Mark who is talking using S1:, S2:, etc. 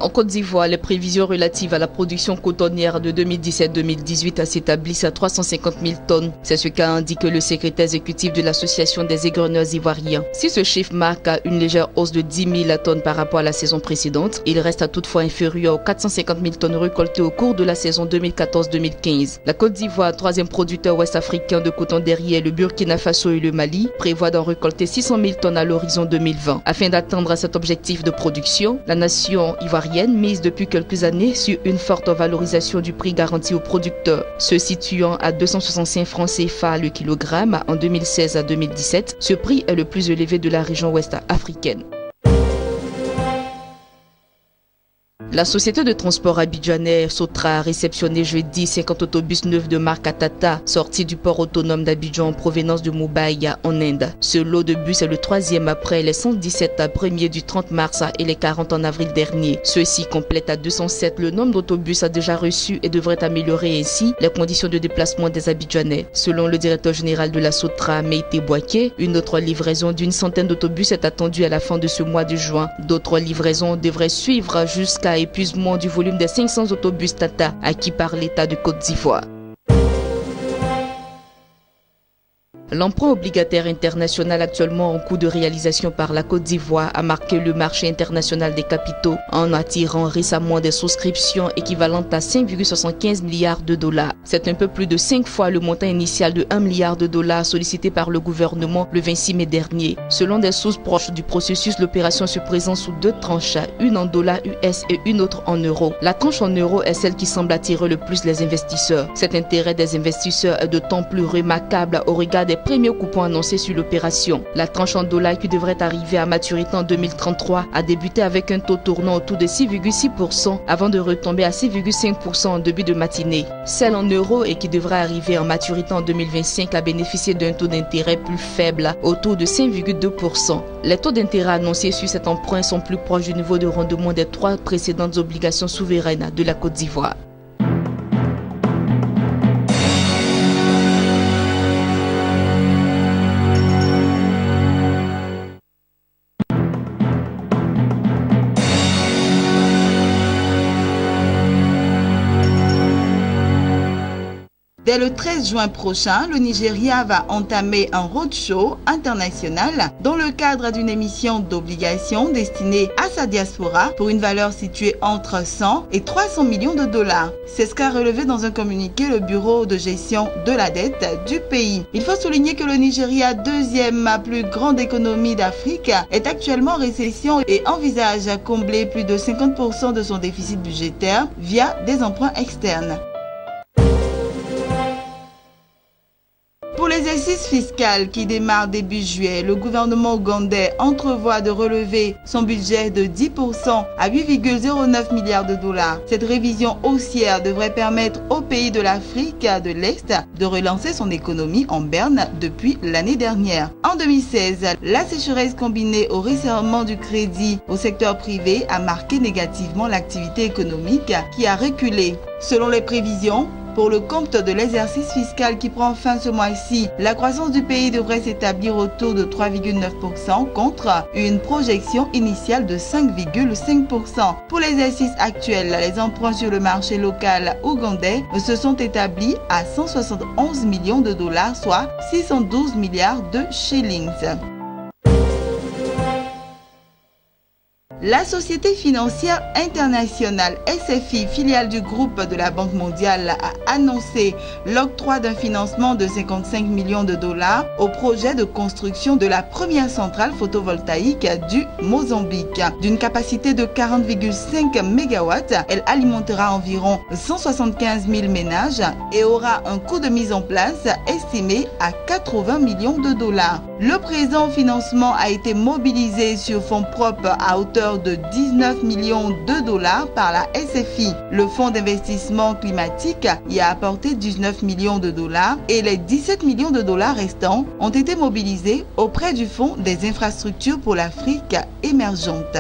S1: En Côte d'Ivoire, les prévisions relatives à la production cotonnière de 2017-2018 s'établissent à 350 000 tonnes. C'est ce qu'a indiqué le secrétaire exécutif de l'Association des égreneurs ivoiriens. Si ce chiffre marque une légère hausse de 10 000 tonnes par rapport à la saison précédente, il reste toutefois inférieur aux 450 000 tonnes récoltées au cours de la saison 2014-2015. La Côte d'Ivoire, troisième producteur ouest-africain de coton derrière le Burkina Faso et le Mali, prévoit d'en récolter 600 000 tonnes à l'horizon 2020. Afin d'atteindre cet objectif de production, la nation ivoirienne mise depuis quelques années sur une forte valorisation du prix garanti aux producteurs, se situant à 265 francs CFA le kilogramme en 2016 à 2017. Ce prix est le plus élevé de la région ouest africaine. La société de transport abidjanais Sotra a réceptionné jeudi 50 autobus neufs de marque Tata sortis du port autonome d'Abidjan en provenance de Mumbai en Inde. Ce lot de bus est le troisième après les 117 premiers du 30 mars et les 40 en avril dernier. Ceux-ci complètent à 207 le nombre d'autobus déjà reçus et devraient améliorer ainsi les conditions de déplacement des Abidjanais. Selon le directeur général de la Sotra, Meïté Boaké, une autre livraison d'une centaine d'autobus est attendue à la fin de ce mois de juin. D'autres livraisons devraient suivre jusqu'à épuisement du volume des 500 autobus Tata acquis par l'État de Côte d'Ivoire. L'emprunt obligataire international actuellement en cours de réalisation par la Côte d'Ivoire a marqué le marché international des capitaux en attirant récemment des souscriptions équivalentes à 5,75 milliards de dollars. C'est un peu plus de 5 fois le montant initial de 1 milliard de dollars sollicité par le gouvernement le 26 mai dernier. Selon des sources proches du processus, l'opération se présente sous deux tranches, une en dollars US et une autre en euros. La tranche en euros est celle qui semble attirer le plus les investisseurs. Cet intérêt des investisseurs est d'autant plus remarquable au regard des premiers coupons annoncés sur l'opération. La tranche en dollars qui devrait arriver à maturité en 2033 a débuté avec un taux tournant autour de 6,6% avant de retomber à 6,5% en début de matinée. Celle en euros et qui devrait arriver en maturité en 2025 a bénéficié d'un taux d'intérêt plus faible, autour de 5,2%. Les taux d'intérêt annoncés sur cet emprunt sont plus proches du niveau de rendement des 3 précédentes obligations souveraines de la Côte d'Ivoire.
S2: Dès le 13 juin prochain, le Nigeria va entamer un roadshow international dans le cadre d'une émission d'obligations destinée à sa diaspora pour une valeur située entre 100 et 300 millions de dollars. C'est ce qu'a relevé dans un communiqué le bureau de gestion de la dette du pays. Il faut souligner que le Nigeria, deuxième plus grande économie d'Afrique, est actuellement en récession et envisage à combler plus de 50% de son déficit budgétaire via des emprunts externes. Pour l'exercice fiscal qui démarre début juillet, le gouvernement ougandais entrevoit de relever son budget de 10% à 8,09 milliards de dollars. Cette révision haussière devrait permettre au pays de l'Afrique de l'Est de relancer son économie en berne depuis l'année dernière. En 2016, la sécheresse combinée au resserrement du crédit au secteur privé a marqué négativement l'activité économique qui a reculé. Selon les prévisions, pour le compte de l'exercice fiscal qui prend fin ce mois-ci, la croissance du pays devrait s'établir autour de 3,9% contre une projection initiale de 5,5%. Pour l'exercice actuel, les emprunts sur le marché local ougandais se sont établis à 171 millions de dollars, soit 612 milliards de shillings. La Société financière internationale SFI, filiale du groupe de la Banque mondiale, a annoncé l'octroi d'un financement de 55 millions de dollars au projet de construction de la première centrale photovoltaïque du Mozambique. D'une capacité de 40,5 MW, elle alimentera environ 175 000 ménages et aura un coût de mise en place estimé à 80 millions de dollars. Le présent financement a été mobilisé sur fonds propres à hauteur de 19 millions de dollars par la SFI. Le fonds d'investissement climatique y a apporté 19 millions de dollars et les 17 millions de dollars restants ont été mobilisés auprès du fonds des infrastructures pour l'Afrique émergente.